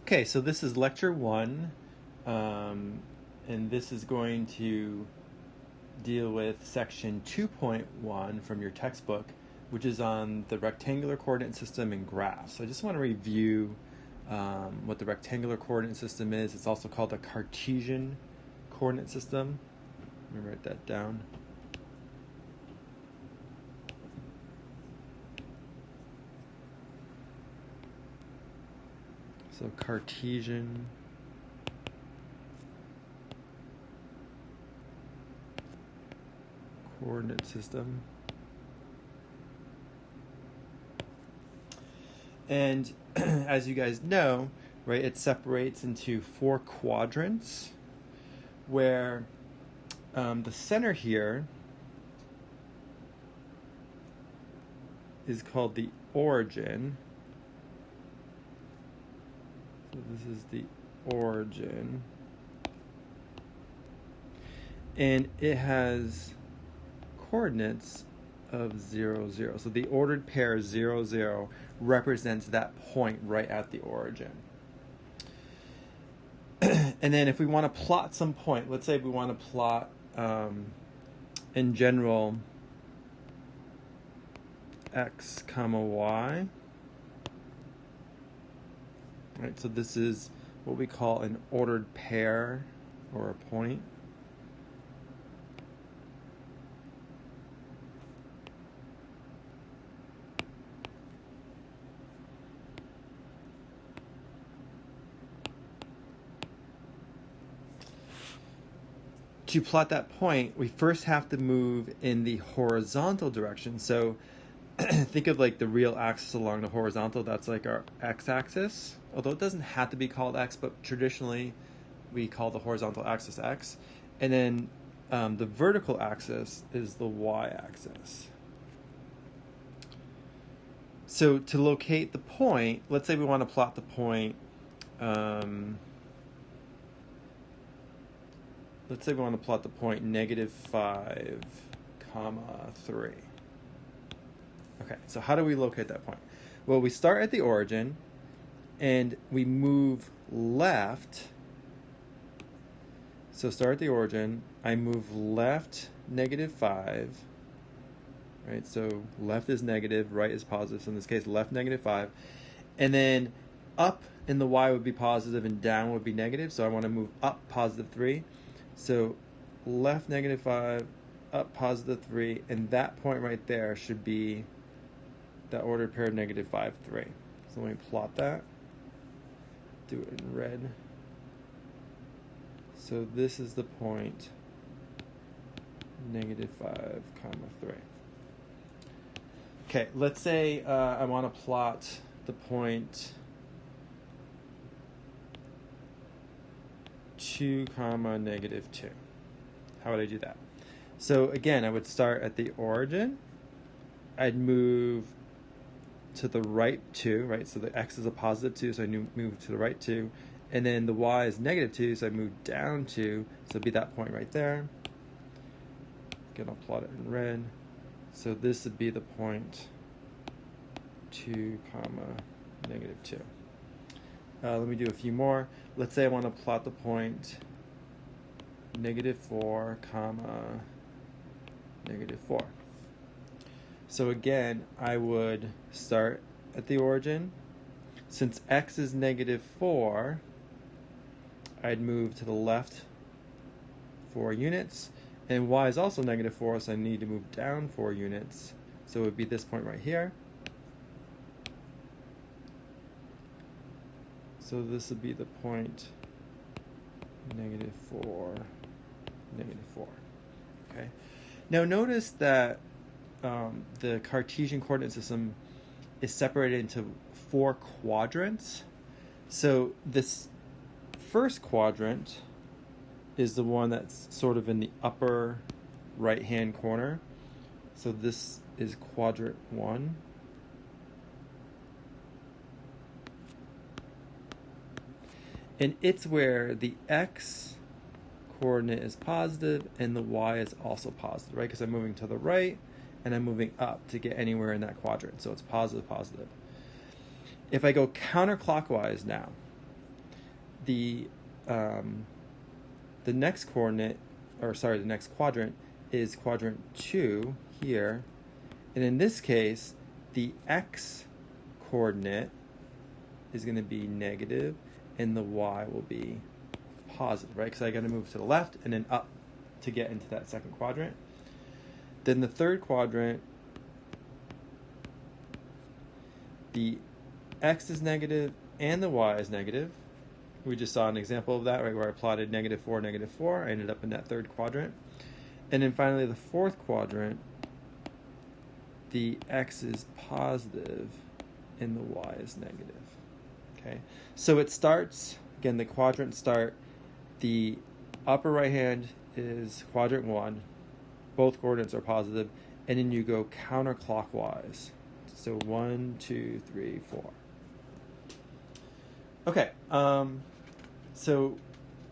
Okay, so this is lecture one, and this is going to deal with section 2.1 from your textbook, which is on the rectangular coordinate system and graphs. So I just want to review what the rectangular coordinate system is. It's also called the Cartesian coordinate system. Let me write that down. So Cartesian coordinate system. And as you guys know, right, it separates into four quadrants where the center here is called the origin. So this is the origin. And it has coordinates of 0, 0. So the ordered pair 0, 0 represents that point right at the origin. And then if we want to plot some point, let's say we want to plot, in general, x comma y. Right, so this is what we call an ordered pair or a point. To plot that point, we first have to move in the horizontal direction. So think of like the real axis along the horizontal. That's like our x-axis. Although it doesn't have to be called x, but traditionally we call the horizontal axis x. And then the vertical axis is the y-axis. So to locate the point, let's say we want to plot the point. Let's say we want to plot the point -5, 3. Okay, so how do we locate that point? Well, we start at the origin, and we move left. So start at the origin, I move left -5, right? So left is negative, right is positive. So in this case, left -5. And then up in the y would be positive and down would be negative. So I want to move up +3. So left -5, up +3, and that point right there should be that ordered pair -5, 3. So let me plot that. Do it in red. So this is the point -5, 3. Okay, let's say I want to plot the point 2, -2. How would I do that? So again, I would start at the origin. I'd move to the right 2, right? So the x is a +2, so I move to the right 2. And then the y is -2, so I move down 2. So it'd be that point right there. Again, I'll plot it in red. So this would be the point 2, -2. Let me do a few more. Let's say I want to plot the point -4, -4. So again, I would start at the origin. Since x is -4, I'd move to the left 4 units. And y is also -4, so I need to move down 4 units. So it would be this point right here. So this would be the point -4, -4. Okay. Now notice that the Cartesian coordinate system is separated into 4 quadrants. So this first quadrant is the one that's sort of in the upper right-hand corner. So this is quadrant 1. And it's where the x coordinate is positive and the y is also positive, right? Because I'm moving to the right and I'm moving up to get anywhere in that quadrant. So it's positive, positive. If I go counterclockwise now, the next coordinate, or sorry, the next quadrant is quadrant 2 here. And in this case, the x coordinate is going to be negative and the y will be positive, right? Because I got to move to the left and then up to get into that second quadrant. Then the third quadrant, the x is negative and the y is negative. We just saw an example of that, right, where I plotted -4, -4. I ended up in that third quadrant. And then finally, the fourth quadrant, the x is positive and the y is negative. Okay, so it starts, again, the quadrants start, the upper right hand is quadrant 1, both coordinates are positive, and then you go counterclockwise. So 1, 2, 3, 4. Okay, so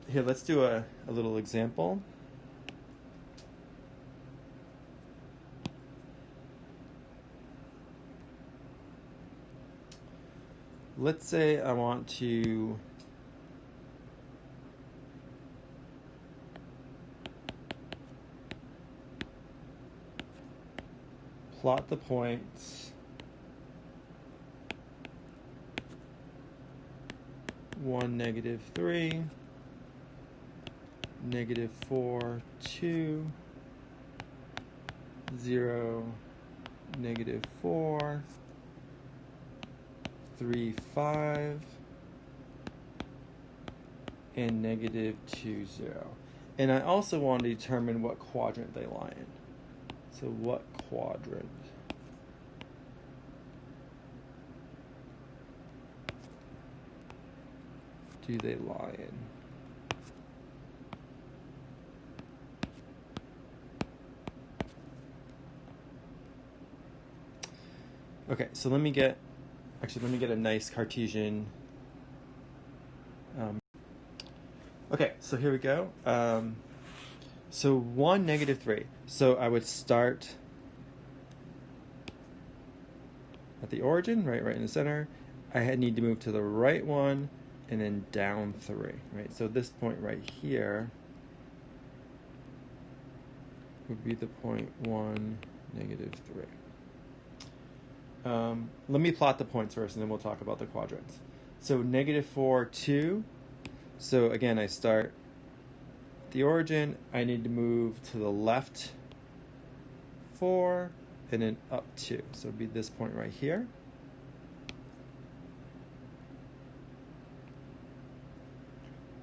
here, let's do a little example. Let's say I want to plot the points 1, -3, -4, 2, 0, -4, 3, 5, and -2, 0. And I also want to determine what quadrant they lie in. So what quadrant do they lie in? Okay, so let me get a nice Cartesian. Okay, so here we go. So 1, -3. So I would start at the origin, right in the center. I need to move to the right one and then down 3, right? So this point right here would be the point 1, -3. Let me plot the points first, and then we'll talk about the quadrants. So -4, 2. So again, I start the origin. I need to move to the left 4, and then up 2. So it'd be this point right here.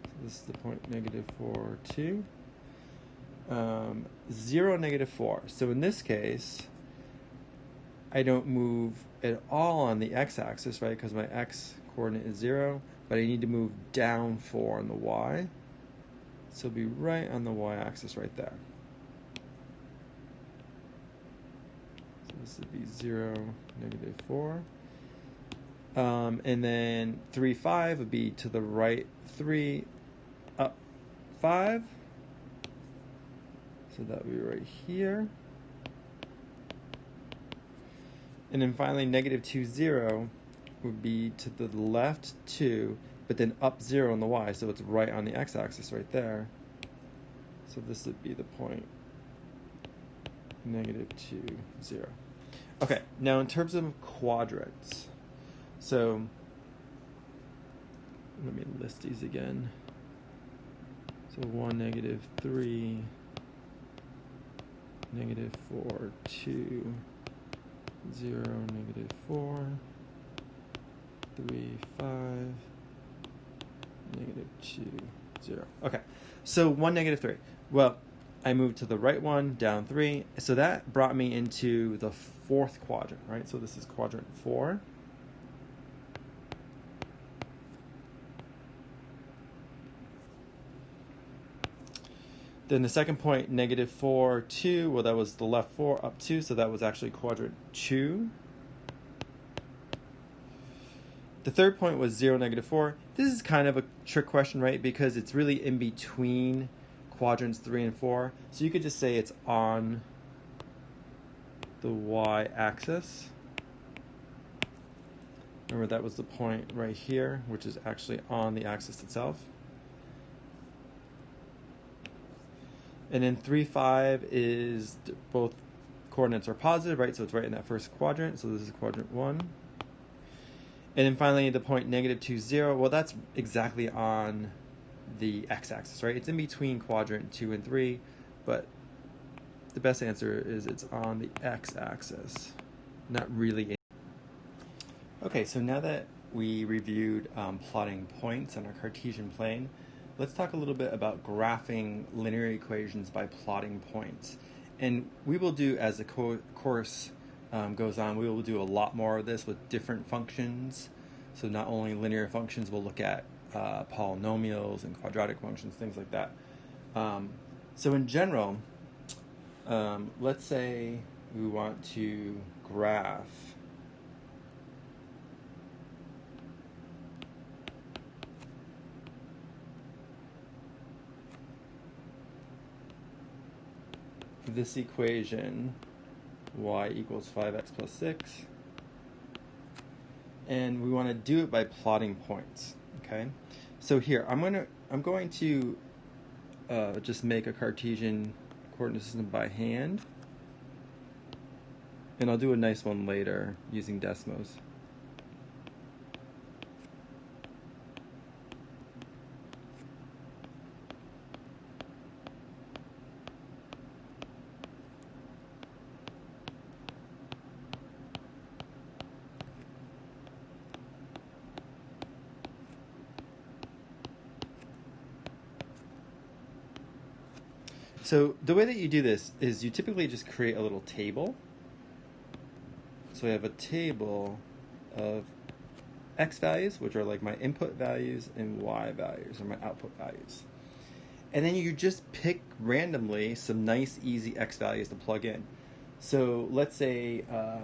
So this is the point -4, 2. 0, -4. So in this case, I don't move at all on the x-axis, right, because my x coordinate is 0, but I need to move down 4 on the y. So it'll be right on the y-axis right there. So this would be 0, -4. And then 3, 5 would be to the right 3, up 5. So that would be right here. And then finally, -2, 0 would be to the left 2, but then up 0 on the y, so it's right on the x-axis right there. So this would be the point -2, 0. Okay, now in terms of quadrants, so let me list these again. So 1, -3, -4, 2, 0, -4, 3, 5, -2, 0. Okay, so 1, -3. Well, I moved to the right one, down 3. So that brought me into the fourth quadrant, right? So this is quadrant 4. Then the second point, -4, 2. Well, that was the left 4, up 2. So that was actually quadrant 2. The third point was 0, -4. This is kind of a trick question, right? Because it's really in between quadrants 3 and 4. So you could just say it's on the y-axis. Remember that was the point right here, which is actually on the axis itself. And then 3, 5 is both coordinates are positive, right? So it's right in that first quadrant. So this is quadrant 1. And then finally the point -2, 0. Well, that's exactly on the x-axis, right? It's in between quadrant 2 and 3, but the best answer is it's on the x-axis, not really. Okay, so now that we reviewed plotting points on our Cartesian plane, let's talk a little bit about graphing linear equations by plotting points. And we will do, as the course goes on, we will do a lot more of this with different functions. So not only linear functions, we'll look at polynomials and quadratic functions, things like that. So in general, let's say we want to graph this equation, y equals 5x plus 6, and we want to do it by plotting points. Okay, so here I'm going to just make a Cartesian coordinate system by hand, and I'll do a nice one later using Desmos. So the way that you do this is you typically just create a little table. So I have a table of x values, which are like my input values, and y values, or my output values. And then you just pick randomly some nice, easy x values to plug in. So let's say, I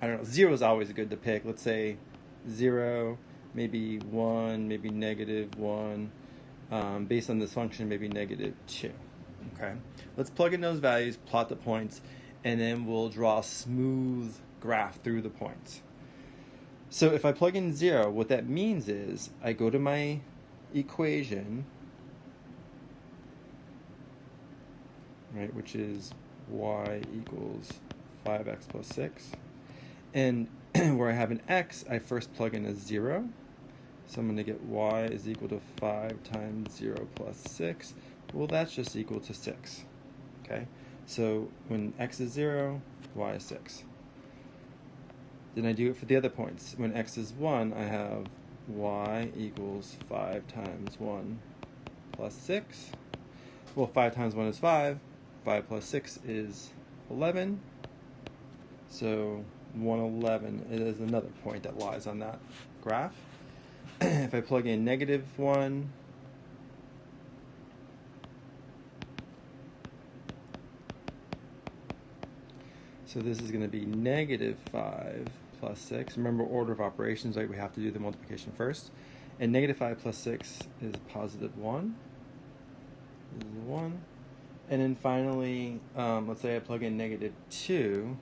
don't know, 0 is always good to pick. Let's say 0, maybe 1, maybe -1. Based on this function, maybe -2. Okay, let's plug in those values, plot the points, and then we'll draw a smooth graph through the points. So if I plug in 0, what that means is I go to my equation, right, which is y equals 5x plus 6. And where I have an x, I first plug in a 0. So I'm going to get y is equal to 5 times 0 plus 6. Well, that's just equal to 6. Okay? So when x is 0, y is 6. Then I do it for the other points. When x is 1, I have y equals 5 times 1 plus 6. Well, 5 times 1 is 5. 5 plus 6 is 11. So 111 is another point that lies on that graph. If I plug in -1, so this is going to be -5 plus 6. Remember order of operations, right? We have to do the multiplication first. And -5 plus 6 is +1. This is 1. And then finally, let's say I plug in -2.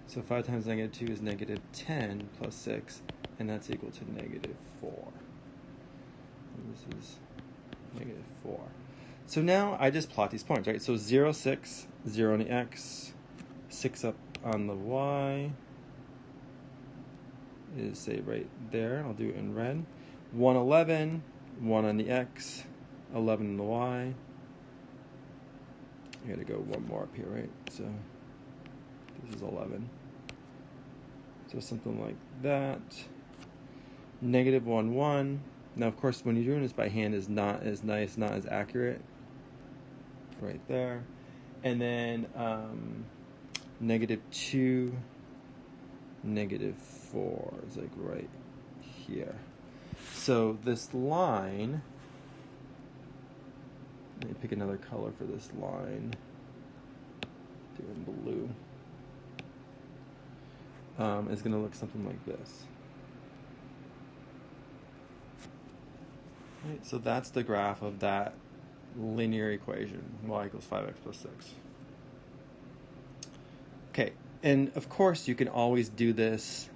So 5 times -2 is -10 plus 6, and that's equal to -4. And this is -4. So now I just plot these points, right? So 0, 6, 0 on the x, 6 up on the y is, say, right there. I'll do it in red. 1, 11, 1 on the x, 11 on the y. I gotta go one more up here, right? So this is 11. So something like that. -1, 1. Now, of course, when you're doing this by hand is not as nice, not as accurate. Right there. And then -2, -4 is like right here. So this line, let me pick another color for this line. Do it in blue. Is going to look something like this. Right, so that's the graph of that linear equation, y equals 5x plus 6. Okay, and of course you can always do this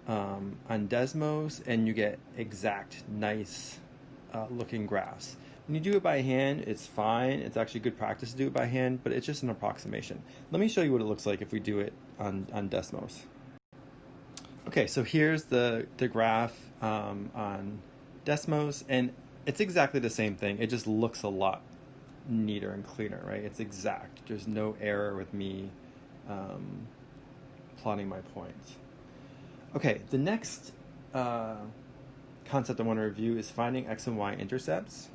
on Desmos, and you get exact, nice looking graphs. When you do it by hand, it's fine. It's actually good practice to do it by hand, but it's just an approximation. Let me show you what it looks like if we do it on Desmos. Okay, so here's the graph on Desmos, and it's exactly the same thing. It just looks a lot neater and cleaner, right? It's exact. There's no error with me plotting my points. Okay, the next concept I want to review is finding x and y intercepts.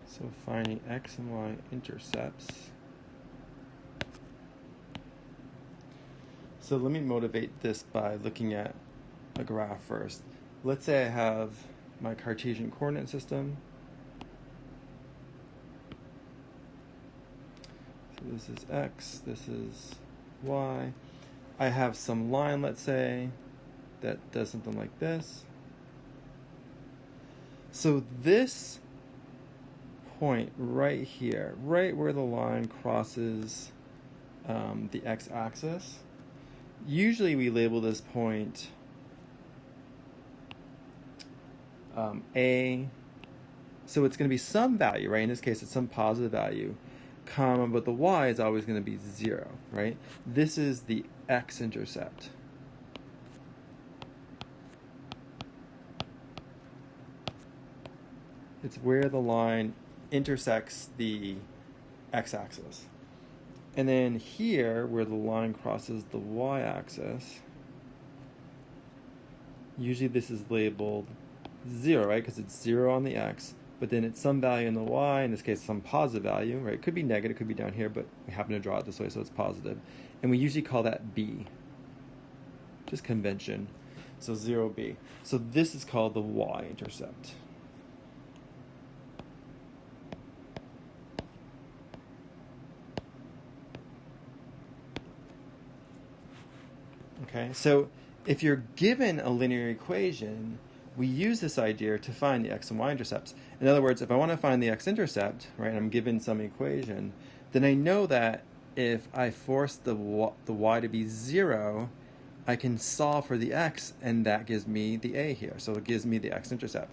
So finding x and y intercepts. So let me motivate this by looking at a graph first. Let's say I have my Cartesian coordinate system. So this is x, this is y. I have some line, let's say, that does something like this. So this point right here, right where the line crosses the x-axis, usually we label this point A, so it's going to be some value, right? In this case, it's some positive value, comma, but the y is always going to be 0, right? This is the x-intercept. It's where the line intersects the x-axis. And then here, where the line crosses the y-axis, usually this is labeled 0, right? Because it's 0 on the x, but then it's some value in the y, in this case some positive value, right? It could be negative, it could be down here, but we happen to draw it this way, so it's positive. And we usually call that b, just convention. So 0b. So this is called the y-intercept. Okay, so if you're given a linear equation, we use this idea to find the x and y intercepts. In other words, if I want to find the x-intercept, right, and I'm given some equation, then I know that if I force the y to be 0, I can solve for the x, and that gives me the a here. So it gives me the x-intercept.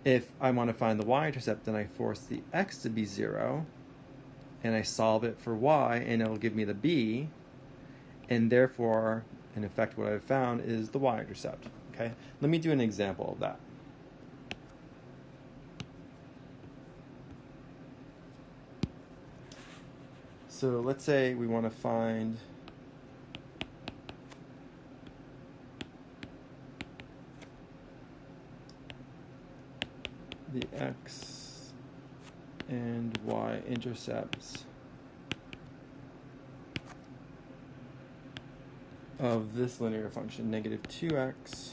If I want to find the y-intercept, then I force the x to be 0, and I solve it for y, and it'll give me the b, and therefore, in effect, what I've found is the y-intercept. Okay, let me do an example of that. So let's say we want to find the x and y intercepts of this linear function, negative 2x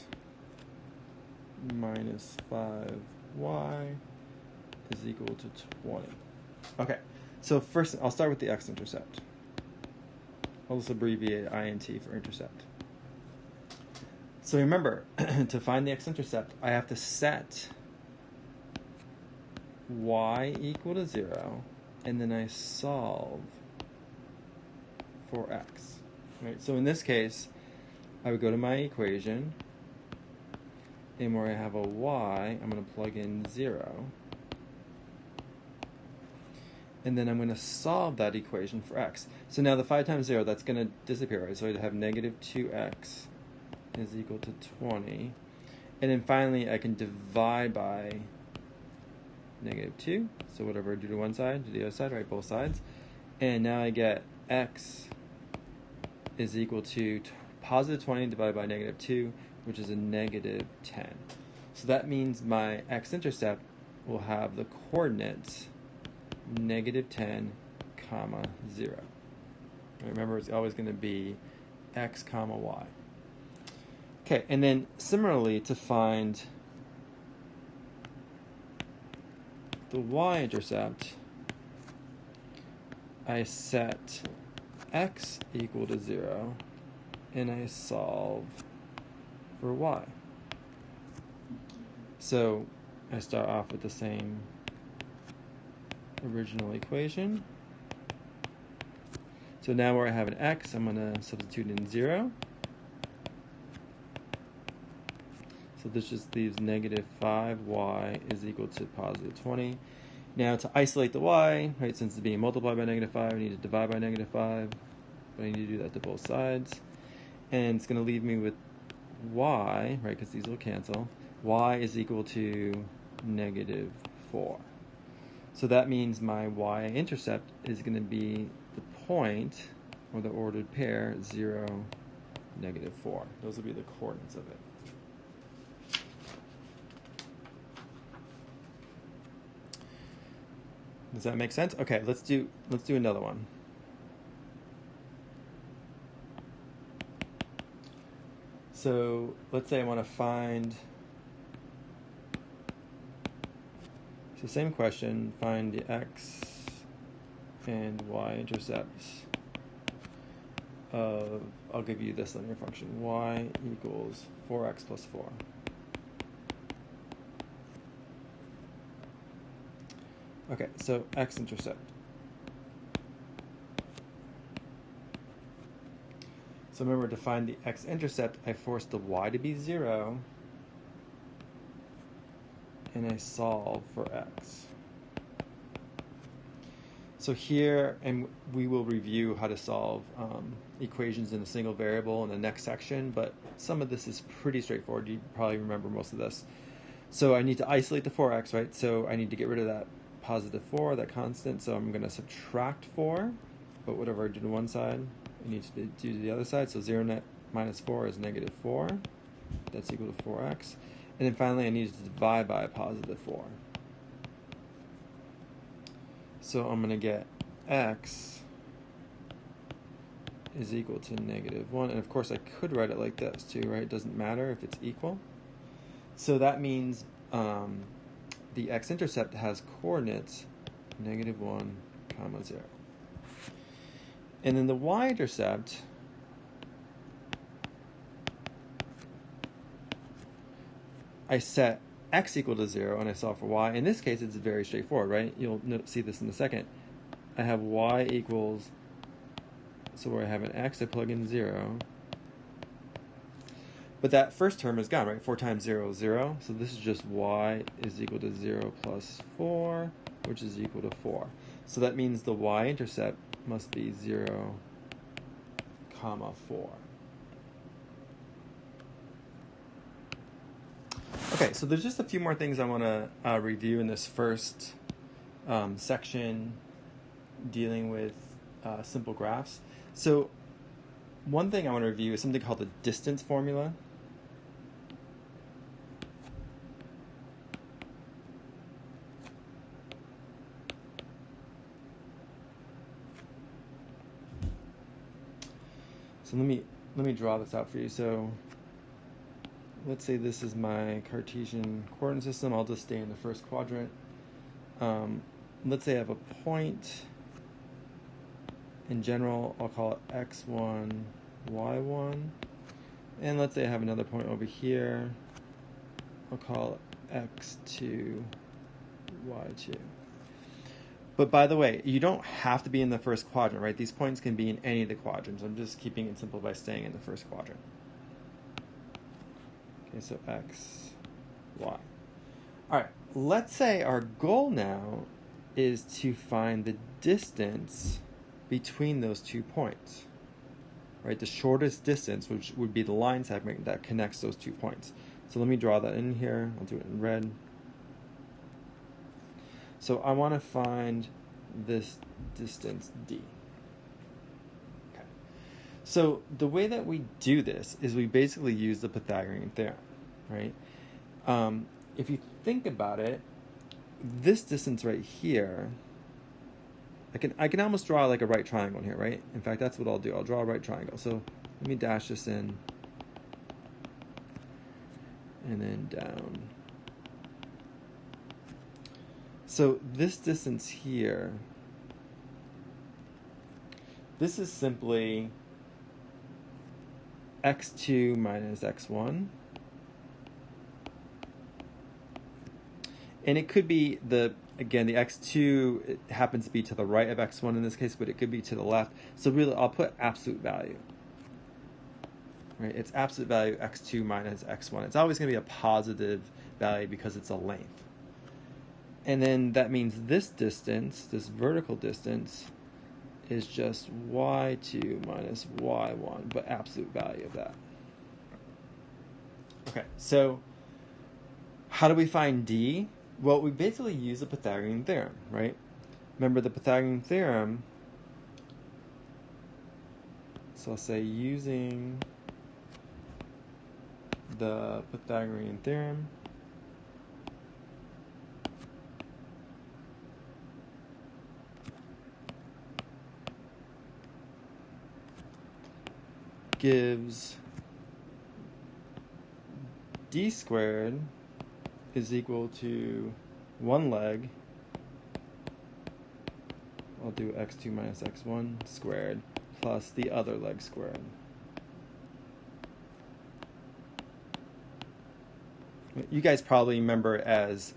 minus 5y is equal to 20. Okay, so first I'll start with the x-intercept. I'll just abbreviate int for intercept. So remember, to find the x-intercept, I have to set y equal to 0, and then I solve for x. Right? So in this case, I would go to my equation, and where I have a y, I'm going to plug in 0. And then I'm going to solve that equation for x. So now the 5 times 0, that's going to disappear, right? So I'd have negative 2x is equal to 20. And then finally, I can divide by negative 2. So whatever I do to one side, do the other side, right? Both sides. And now I get x is equal to positive 20 divided by negative 2, which is a negative 10. So that means my x-intercept will have the coordinates negative 10, comma 0. Remember, it's always going to be x, comma y. Okay, and then similarly, to find the y-intercept, I set x equal to 0, and I solve for y. So I start off with the same original equation. So now where I have an x, I'm going to substitute in 0. So this just leaves negative 5y is equal to positive 20. Now to isolate the y, right, since it's being multiplied by negative 5, I need to divide by negative 5. But I need to do that to both sides. And it's going to leave me with y, right, because these will cancel. Y is equal to negative 4. So that means my y-intercept is going to be the point, or the ordered pair, 0, negative 4. Those will be the coordinates of it. Does that make sense? Okay, let's do another one. So let's say I want to find, it's the same question, find the x and y intercepts of, I'll give you this linear function, y equals 4x plus 4. Okay, so x-intercept. So remember, to find the x-intercept, I force the y to be 0, and I solve for x. So here, and we will review how to solve equations in a single variable in the next section, but some of this is pretty straightforward. You probably remember most of this. So I need to isolate the 4x, right? So I need to get rid of that positive 4, that constant, so I'm going to subtract 4, but whatever I do to one side, I need to do to the other side, so 0 net minus 4 is negative 4, that's equal to 4x, and then finally I need to divide by a positive 4. So I'm going to get x is equal to negative 1, and of course I could write it like this too, right? It doesn't matter if it's equal. So that means the x-intercept has coordinates negative 1, comma 0. And then the y-intercept, I set x equal to 0 and I solve for y. In this case, it's very straightforward, right? You'll see this in a second. I have y equals, so where I have an x, I plug in 0. But that first term is gone, right? 4 times 0 is 0. So this is just y is equal to 0 plus 4, which is equal to 4. So that means the y-intercept must be 0, comma 4. Okay, so there's just a few more things I want to review in this first section dealing with simple graphs. So one thing I want to review is something called the distance formula. So let me draw this out for you. So let's say this is my Cartesian coordinate system. I'll just stay in the first quadrant. Let's say I have a point. In general, I'll call it x1, y1. And let's say I have another point over here. I'll call it x2, y2. But by the way, you don't have to be in the first quadrant, right? These points can be in any of the quadrants. I'm just keeping it simple by staying in the first quadrant. Okay, so x, y. All right, let's say our goal now is to find the distance between those 2 points, right? The shortest distance, which would be the line segment that connects those 2 points. So let me draw that in here. I'll do it in red. So I want to find this distance d. Okay. So the way that we do this is we basically use the Pythagorean theorem, right? If you think about it, this distance right here, I can almost draw like a right triangle here, right? In fact, that's what I'll do. I'll draw a right triangle. So let me dash this in, and then down. So this distance here, this is simply x2 minus x1. And it could be again, the x2 it happens to be to the right of x1 in this case, but it could be to the left. So really, I'll put absolute value. Right? It's absolute value x2 minus x1. It's always going to be a positive value because it's a length. And then that means this distance, this vertical distance, is just y2 minus y1, but absolute value of that. Okay, so how do we find d? Well, we basically use the Pythagorean theorem, right? Remember the Pythagorean theorem, so I'll say using the Pythagorean theorem, gives d squared is equal to one leg, I'll do x2 minus x1 squared, plus the other leg squared. You guys probably remember it as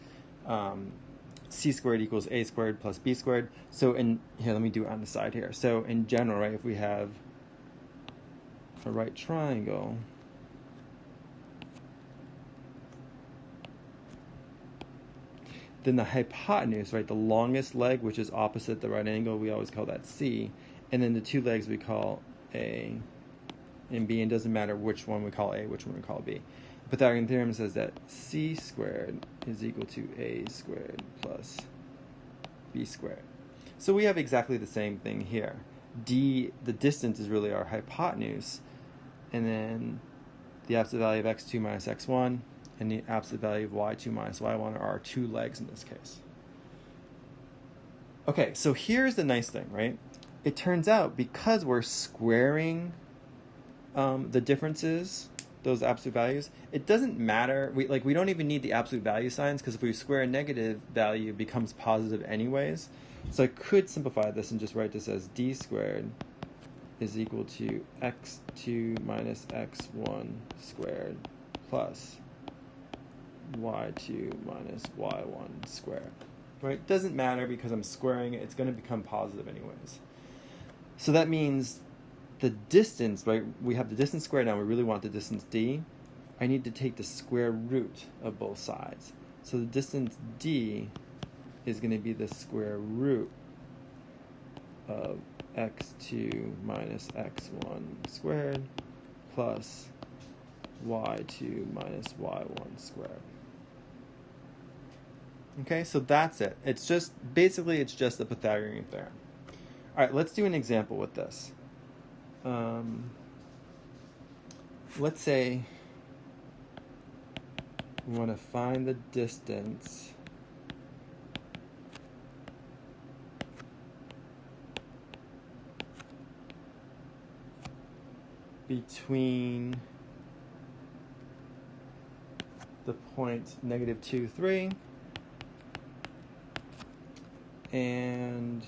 c squared equals a squared plus b squared. So here, let me do it on the side here. So in general, right, if we have a right triangle, then the hypotenuse, right, the longest leg, which is opposite the right angle, we always call that C. And then the two legs we call A and B, and it doesn't matter which one we call A, which one we call B. The Pythagorean theorem says that C squared is equal to A squared plus B squared. So we have exactly the same thing here. D, the distance, is really our hypotenuse, and then the absolute value of x2 minus x1 and the absolute value of y2 minus y1 are our two legs in this case. Okay, so here's the nice thing, right? It turns out because we're squaring the differences, those absolute values, it doesn't matter. We don't even need the absolute value signs, because if we square a negative value, it becomes positive anyways. So I could simplify this and just write this as d squared is equal to x2 minus x1 squared plus y2 minus y1 squared. Right? Doesn't matter because I'm squaring it. It's going to become positive anyways. So that means the distance, right? We have the distance squared now. We really want the distance d. I need to take the square root of both sides. So the distance d is going to be the square root of x2 minus x1 squared plus y2 minus y1 squared. Okay, so that's it. It's just the Pythagorean theorem. All right, let's do an example with this. Let's say we want to find the distance between the point -2, 3 and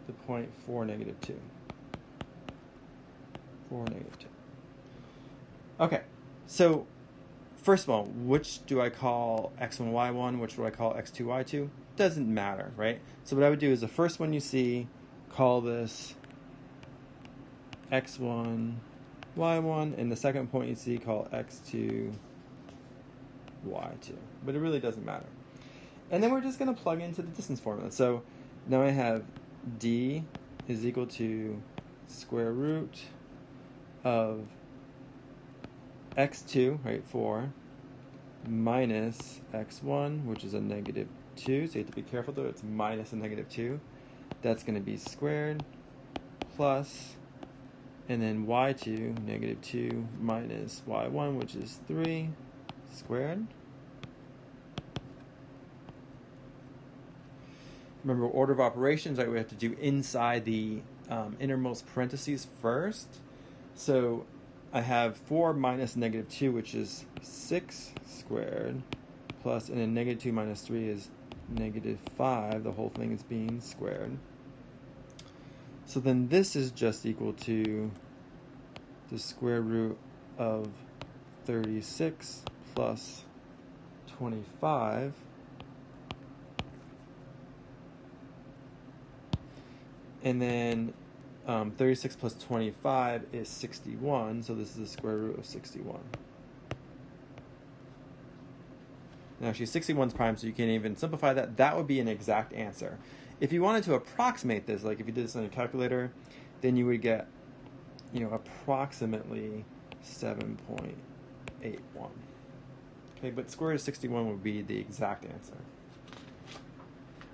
the point 4, -2. 4, -2. Okay, so first of all, which do I call x1, y1? Which do I call x2, y2? Doesn't matter, right? So what I would do is the first one you see, call this x1, y1, and the second point you see, call x2, y2. But it really doesn't matter. And then we're just going to plug into the distance formula. So now I have d is equal to square root of x2, right, 4, minus x1, which is a -2. So you have to be careful though, it's minus a -2. That's going to be squared plus, and then y2, -2, minus y1, which is 3, squared. Remember, order of operations, right? We have to do inside the innermost parentheses first. So I have 4 minus -2, which is 6 squared, plus, and then -2 minus 3 is -5, the whole thing is being squared. So then this is just equal to the square root of 36 plus 25 and then 36 plus 25 is 61, so this is the square root of 61. And actually 61 is prime, so you can't even simplify that. That would be an exact answer. If you wanted to approximate this, like if you did this on a calculator, then you would get, approximately 7.81. Okay, but square root of 61 would be the exact answer.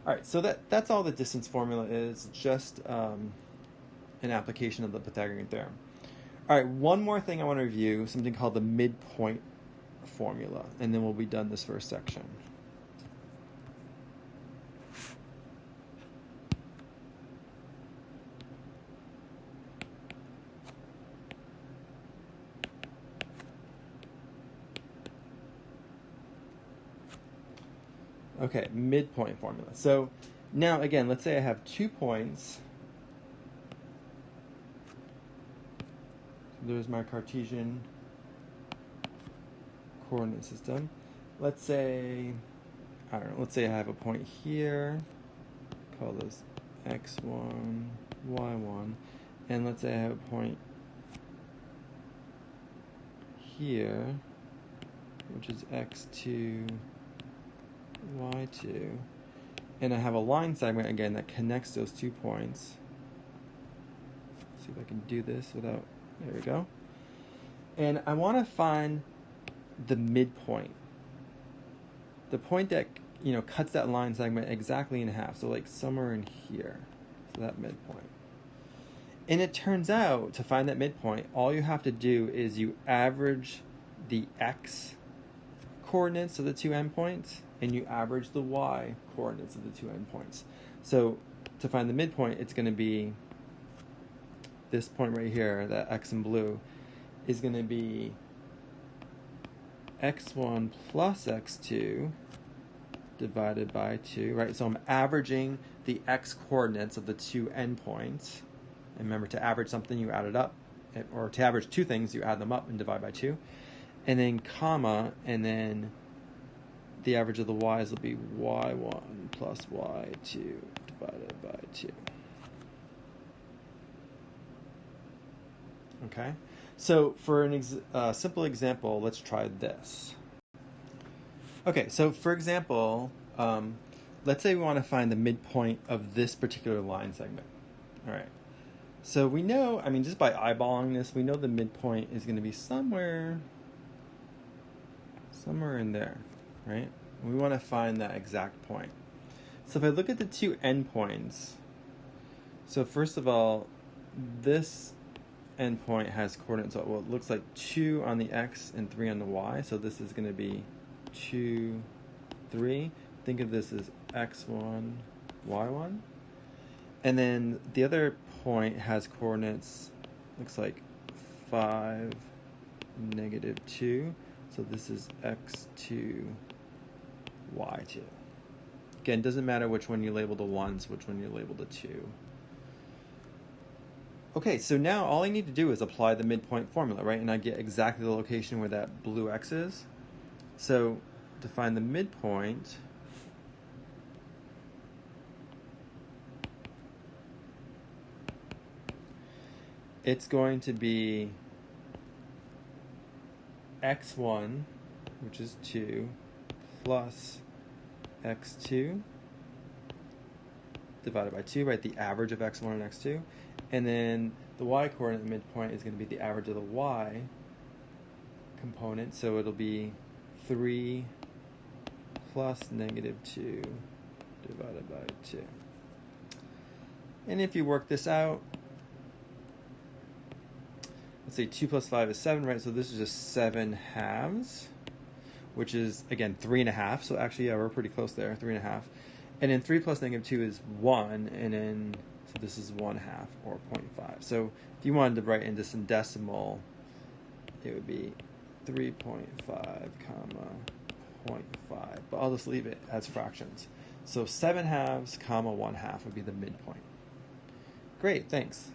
All right, so that's all the distance formula is, just an application of the Pythagorean theorem. All right, one more thing I want to review, something called the midpoint formula, and then we'll be done this first section. Okay, midpoint formula. So now, again, let's say I have 2 points. So there's my Cartesian coordinate system. Let's say, let's say I have a point here, call this x1, y1, and let's say I have a point here, which is x2, y2, and I have a line segment again that connects those 2 points. See if I can do this without, there we go. And I want to find the midpoint, the point that cuts that line segment exactly in half, so like somewhere in here, so that midpoint. And it turns out, to find that midpoint, all you have to do is you average the x coordinates of the 2 endpoints, and you average the y coordinates of the 2 endpoints. So to find the midpoint, it's going to be this point right here, that x in blue, is going to be x1 plus x2 divided by 2, right? So I'm averaging the x coordinates of the 2 endpoints. And remember, to average something, you add it up. Or to average 2 things, you add them up and divide by 2. And then comma, and then the average of the y's will be y1 plus y2 divided by 2. Okay? So for a simple example, let's try this. Okay, so for example, let's say we want to find the midpoint of this particular line segment. All right. So we know, just by eyeballing this, we know the midpoint is going to be somewhere in there, right? We want to find that exact point. So if I look at the 2 endpoints, so first of all, this endpoint has coordinates, well, it looks like 2 on the x and 3 on the y, so this is going to be 2, 3. Think of this as x1, y1. And then the other point has coordinates, looks like 5, -2. So this is x2, y2. Again, it doesn't matter which one you label the 1s, which one you label the 2. Okay, so now all I need to do is apply the midpoint formula, right? And I get exactly the location where that blue x is. So to find the midpoint, it's going to be x1, which is 2, plus x2 divided by 2, right? The average of x1 and x2. And then the y coordinate midpoint is going to be the average of the y component. So it'll be 3 plus -2 divided by 2. And if you work this out, let's say 2 plus 5 is 7, right? So this is just 7/2, which is, again, 3.5. So actually, yeah, we're pretty close there, 3.5. And then 3 plus -2 is 1, and then, so this is 1/2, or 0.5. So if you wanted to write this in decimal, it would be 3.5, 0.5. But I'll just leave it as fractions. So 7 halves, comma 1 half would be the midpoint. Great, thanks.